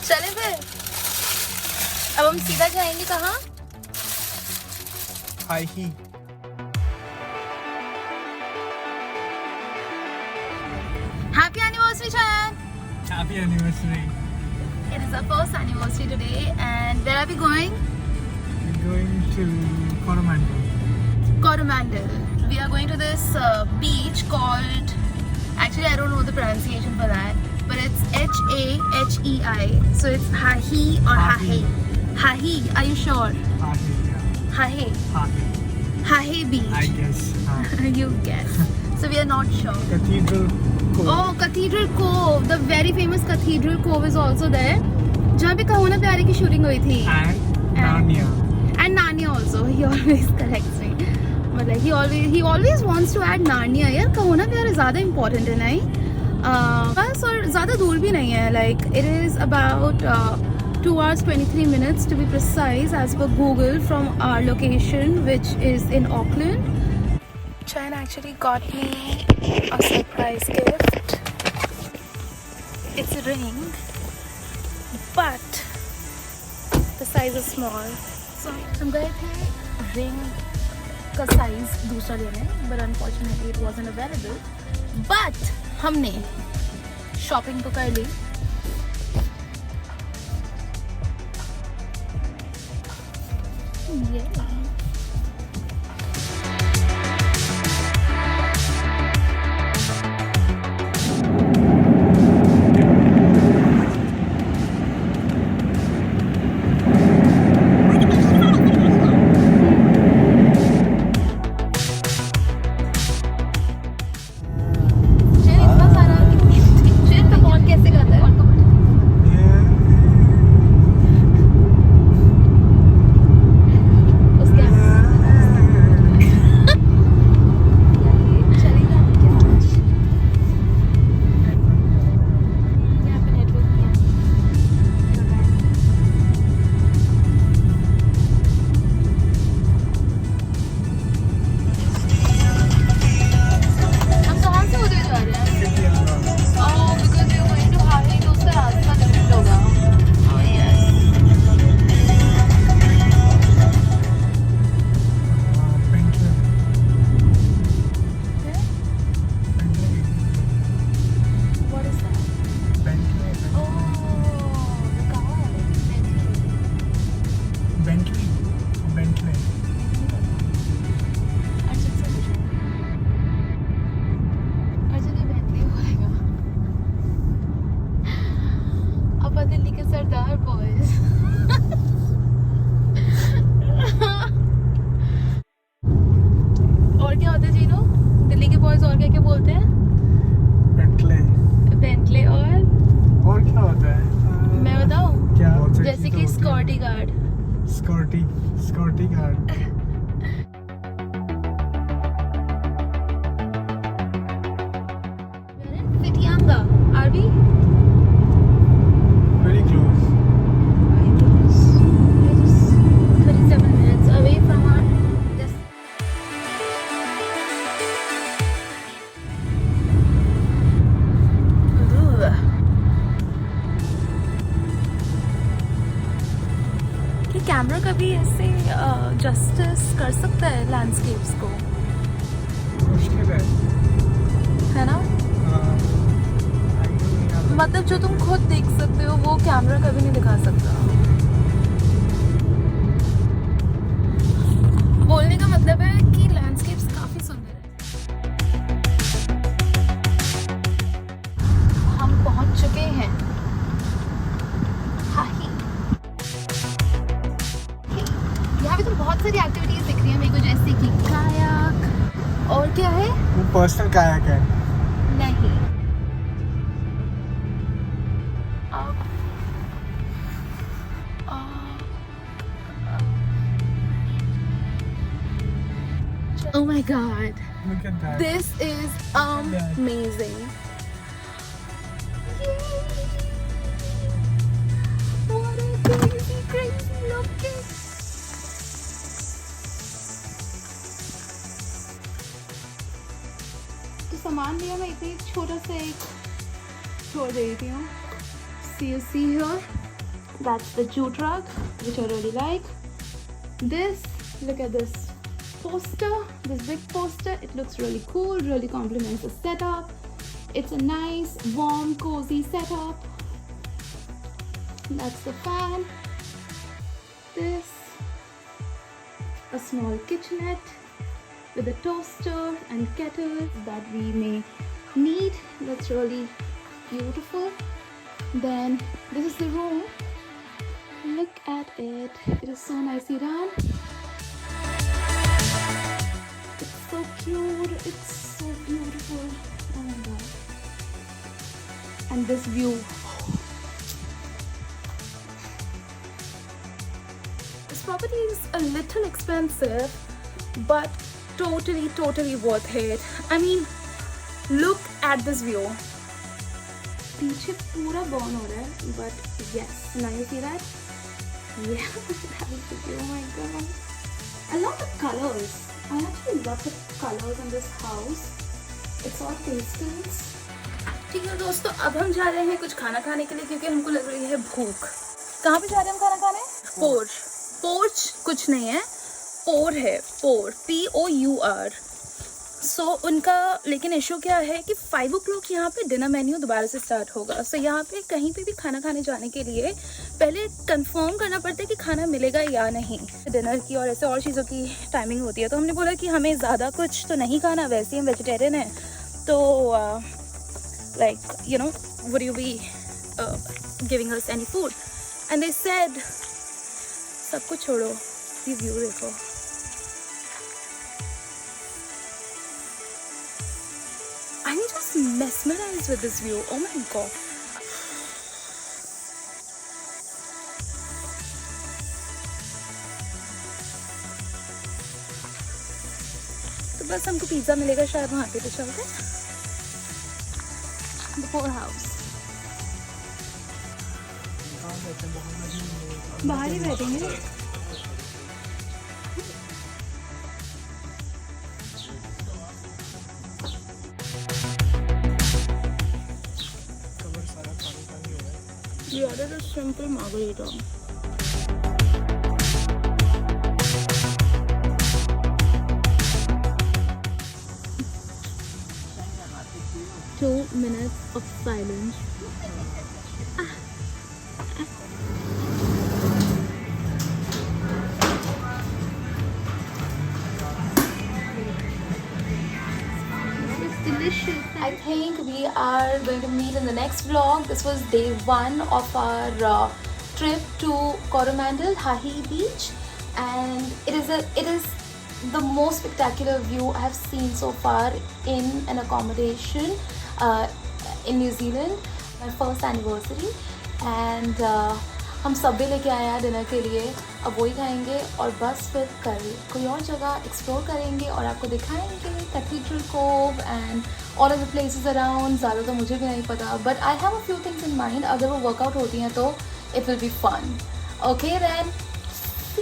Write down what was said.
चले फिर। अब हम सीधा जाएंगे कहाँ? High he. Happy anniversary, Chayan! Happy anniversary. It is our first anniversary today, and where are we going? We're going to Coromandel. Coromandel. We are going to this beach called. Actually, I don't know the pronunciation for that, but it's H-A-H-E-I. So it's Hahi or Hahe. Hahi. Are you sure? Hahi, yeah. Hahe. Hahi. Hahe Beach. I guess. You guess. So we are not sure. Cathedral Cove. Oh, Cathedral Cove. The very famous Cathedral Cove is also there. जहाँ पे कहो ना प्यारे की shooting हुई थी. And Narnia. And Narnia also. He always corrects me. But like he always wants to add Narnia. यार कहो ना प्यारे ज़्यादा important है नहीं? बस और ज़्यादा दूर भी नहीं है. Like it is about 2 hours 23 minutes to be precise as per Google from our location, which is in Auckland. Chayan actually got me a surprise gift. It's a ring, but the size is small. So हम गए थे ring का size दूसरा लेने, but unfortunately it wasn't available. But हमने shopping तो कर ली. Yeah. Delhi के सरदार बॉयज. और क्या होता है जीनो? दिल्ली के बॉयज और क्या क्या बोलते हैं? बेंटले. बेंटले और क्या होता है? मैं बताऊं? क्या? जैसे कि security guard. Security guard. Fitianga, are we? Very close. Very close. We're just 37 minutes away from our ये कैमरा कभी ऐसे जस्टिस कर सकता है लैंडस्केप्स को? मुश्किल है ना? मतलब जो तुम खुद देख सकते हो वो कैमरा कभी नहीं दिखा सकता. बोलने का मतलब है कि लैंडस्केप्स काफी सुंदर है. हम पहुंच चुके हैं हाही. यहाँ पे तो बहुत सारी एक्टिविटीज दिख रही है मेरे को, जैसे कि कायाक. और क्या है? वो पर्सनल कायाक है. नहीं. Oh my god. Look at that. This is amazing. What a crazy looking. तो सामान लिया मैं इतने छोटा सा एक छोड़ दे रही हूँ. See you see here. That's the jute rug, which I really like. This, look at this poster, this big poster. It looks really cool, really complements the setup. It's a nice, warm, cozy setup. That's the fan. This, a small kitchenette with a toaster and kettle that we may need. That's really beautiful. Then this is the room. Look at it. It is so nicely done. It's so cute. It's so beautiful. Oh my god. And this view. This property is a little expensive, but totally worth it. I mean, look at this view. पीछे पूरा burn हो रहा है, but yes, now you see that? Yeah, that is the view. Oh my god. I love the colors. I actually love the colors in this house. It's all pastels. ठीक है दोस्तों, अब हम जा रहे हैं कुछ खाना खाने के लिए क्योंकि हमको लग रही है भूख. कहाँ पे जा रहे हैं हम खाना खाने? पोर्च कुछ नहीं है, पोर है, पोर, POUR. सो उनका लेकिन इशू क्या है कि 5 o'clock यहाँ पे डिनर मेन्यू दोबारा से स्टार्ट होगा. सो यहाँ पे कहीं पे भी खाना खाने जाने के लिए पहले कंफर्म करना पड़ता है कि खाना मिलेगा या नहीं. डिनर की और ऐसे और चीज़ों की टाइमिंग होती है. तो हमने बोला कि हमें ज़्यादा कुछ तो नहीं खाना, वैसे ही हम वेजिटेरियन हैं. तो like you know, would you be giving us any food? And they said सब कुछ छोड़ो, ये व्यू देखो. I'm just mesmerized with this view. Oh my god. तो बस हमको पिज्जा मिलेगा शायद वहाँ पे, तो चलते हैं. The Poor House. बाहर ही बैठेंगे. We ordered a simple margarita. Two minutes of silence. Delicious. I think we are going to meet in the next vlog. This was day 1 of our trip to Coromandel, Hahi Beach, and it is the most spectacular view I have seen so far in an accommodation in New Zealand. My first anniversary, and हम सबे लेके आए हैं dinner के लिए. अब वही खाएंगे और बस फिर कल कोई और जगह एक्सप्लोर करेंगे और आपको दिखाएंगे cathedral cove and all of the places around. ज़्यादा तो मुझे भी नहीं पता, but I have a few things in mind. अगर वो वर्कआउट होती हैं तो it will be fun. Okay then, C